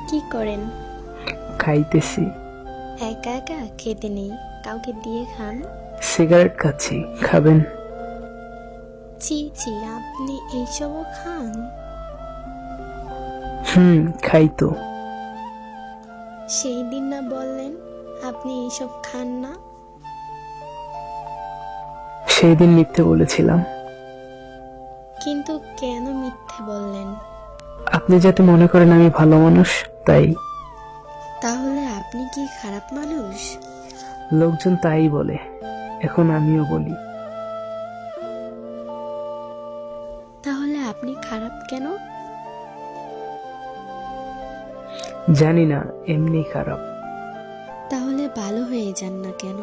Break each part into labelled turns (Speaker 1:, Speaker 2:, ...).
Speaker 1: কি করেন?
Speaker 2: খাইতেছি।
Speaker 1: একা একা খেতে নেই, কাউকে দিয়ে খান।
Speaker 2: সিগারেট খাচ্ছি, খাবেন?
Speaker 1: ছি ছি, আপনি এইসবও খান?
Speaker 2: খাই তো।
Speaker 1: সেই দিন না বললেন আপনি এইসব খান না?
Speaker 2: সেই দিন মিথ্যে বলেছিলাম।
Speaker 1: কিন্তু কেন মিথ্যে বললেন?
Speaker 2: আপনি যাতে মনে করেন আমি ভালো মানুষ, তাই।
Speaker 1: তাহলে আপনি কি খারাপ মানুষ?
Speaker 2: লোকজন তাই বলে, এখন আমিও বলি।
Speaker 1: তাহলে আপনি খারাপ কেন?
Speaker 2: জানি না, এমনি খারাপ।
Speaker 1: তাহলে ভালো হয়ে যান না কেন?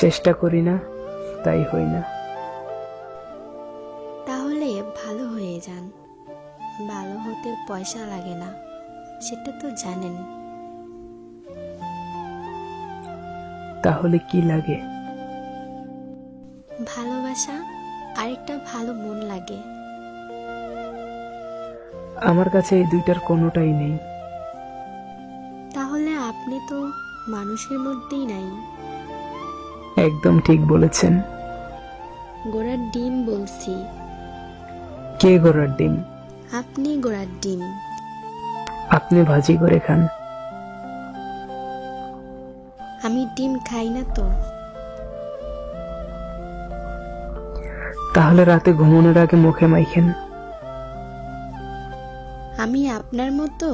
Speaker 2: চেষ্টা করি না, তাই হই না।
Speaker 1: তাহলে ভালো হয়ে যান। ভালো হতে পয়সা লাগে না, সেটা তো জানেন।
Speaker 2: তাহলে কি লাগে?
Speaker 1: ভালোবাসা আর একটা ভালো মন লাগে।
Speaker 2: আমার কাছে এই দুইটার কোনোটাই নেই।
Speaker 1: তাহলে আপনি তো মানুষের মধ্যেই নাই।
Speaker 2: একদম ঠিক বলেছেন।
Speaker 1: ঘোড়ার ডিম বলছি।
Speaker 2: কে ঘোড়ার ডিম?
Speaker 1: আপনি ঘোড়ার ডিম।
Speaker 2: আপনি ভাজি করে খান।
Speaker 1: আমি ডিম খাই না তো।
Speaker 2: তাহলে রাতে ঘুমানোর আগে মুখে মাইখেন।
Speaker 1: আমি আপনার মতো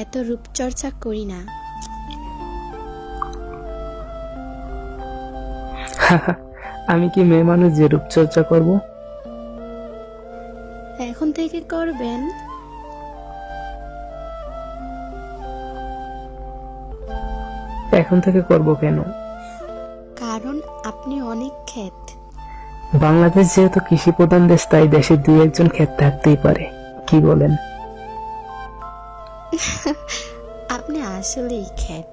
Speaker 1: এত রূপচর্চা করি না।
Speaker 2: আমি কি মেয়ে মানুষ যে রূপচর্চা করব?
Speaker 1: এখন থেকে করবেন।
Speaker 2: এখন থেকে করব কেন?
Speaker 1: কারণ আপনি অনেক ক্ষেত।
Speaker 2: বাংলাদেশ যেহেতু কৃষি প্রধান দেশ, তাই দেশে দুই একজন ক্ষেত থাকতেই পারে। কি বলেন?
Speaker 1: আপনি আসলেই ক্ষেত।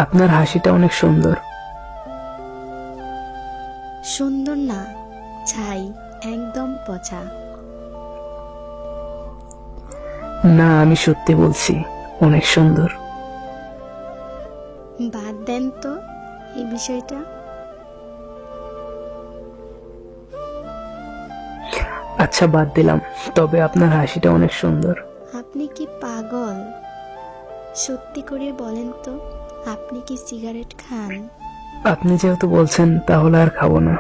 Speaker 2: আপনার হাসিটা অনেক সুন্দর।
Speaker 1: সুন্দর না, ছাই, একদম পচা।
Speaker 2: না, আমি সত্যি বলছি, অনেক সুন্দর।
Speaker 1: বাদ দেন তো এই বিষয়টা।
Speaker 2: আচ্ছা, বাদ দিলাম, তবে আপনার হাসিটা অনেক সুন্দর।
Speaker 1: আপনি কি পাগল? সত্যি করে বলেন তো, আপনি কি সিগারেট খান?
Speaker 2: আপনি যেহেতু বলছেন, তাহলে আর খাবো না।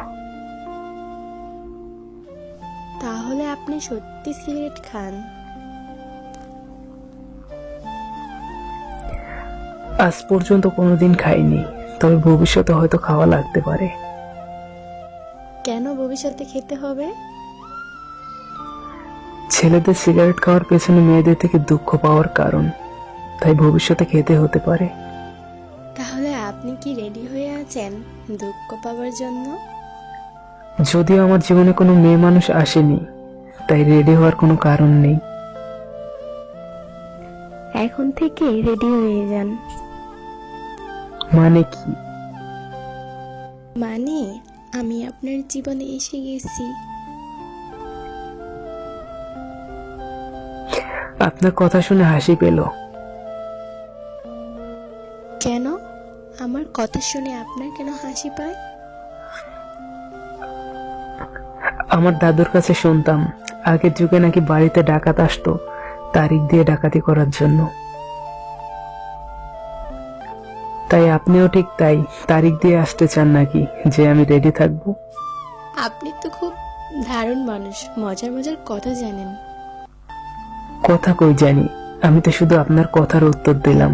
Speaker 1: তাহলে আপনি সত্যি সিগারেট খান?
Speaker 2: আজ পর্যন্ত কোনোদিন খাইনি, তবে ভবিষ্যতে হয়তো খাওয়া লাগতে পারে।
Speaker 1: কেন ভবিষ্যতে খেতে হবে?
Speaker 2: ছেলেদের সিগারেট খাওয়ার পেছনে মেয়েদের থেকে দুঃখ পাওয়ার কারণ, তাই ভবিষ্যতে খেতে হতে পারে।
Speaker 1: তাহলে আপনি কি রেডি হয়ে আছেন দুঃখ পাওয়ার জন্য?
Speaker 2: যদিও আমার জীবনে কোনো মেয়ে মানুষ আসেনি, তাই রেডি হওয়ার কোনো কারণ নেই।
Speaker 1: এখন থেকে রেডি হয়ে যান।
Speaker 2: মানে কি?
Speaker 1: মানে আমি আপনার জীবনে এসে গেছি।
Speaker 2: আপনার কথা শুনে হাসি পেল।
Speaker 1: কেন? আমার কথা শুনে আপনার কেন হাসি পায়?
Speaker 2: আমার দাদুর কাছে শুনতাম, আগের যুগে নাকি বাড়িতে ডাকাত আসতো তারিখ দিয়ে ডাকাতি করার জন্য। তাই আপনিও ঠিক তাই তারিখ দিয়ে আসতে চান নাকি, যে আমি রেডি থাকবো?
Speaker 1: আপনি তো খুব দারুণ মানুষ, মজার মজার কথা জানেন।
Speaker 2: কথা কই জানি, আমি তো শুধু আপনার কথার উত্তর দিলাম।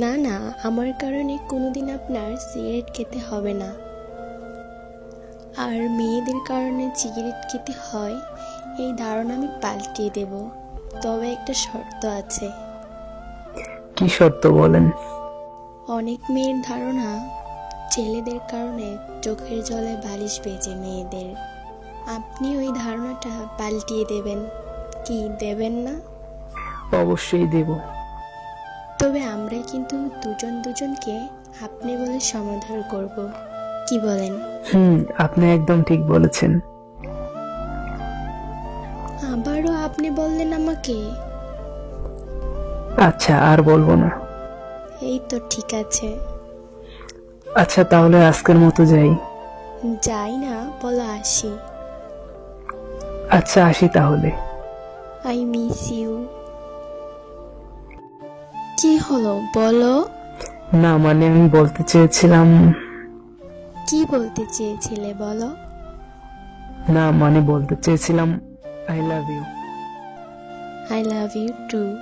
Speaker 1: না না, আমার কারণে কোনোদিন আপনার সিগারেট খেতে হবে না। আর মেয়েদের কারণে সিগারেট খেতে হয়, এই ধারণা আমি পাল্টিয়ে দেব। তবে একটা শর্ত আছে।
Speaker 2: কি শর্ত বলেন?
Speaker 1: অনেক মেয়ের ধারণা ছেলেদের কারণে চোখের জলে বালিশ বেজে মেয়েদের। আপনি ওই ধারণাটা পাল্টিয়ে দেবেন কি, দেবেন না?
Speaker 2: অবশ্যই দেব।
Speaker 1: তবে আমরা কিন্তু দুজন দুজনকে আপনি বলে সমাদর করব। কি বলেন?
Speaker 2: আপনি একদম ঠিক বলেছেন।
Speaker 1: আপনি বললেন আমাকে?
Speaker 2: আচ্ছা, আর বলবো না।
Speaker 1: এই তো ঠিক আছে।
Speaker 2: আচ্ছা, তাহলে আজকের মতো যাই।
Speaker 1: যাই না, বলো আসি।
Speaker 2: আচ্ছা, আসি তাহলে।
Speaker 1: I miss you. কি হলো বলো?
Speaker 2: না, মানে আমি বলতে চেয়েছিলাম।
Speaker 1: কি বলতে চেয়েছিলে বলো?
Speaker 2: না, মানে বলতে চেয়েছিলাম I love you.
Speaker 1: I love you two.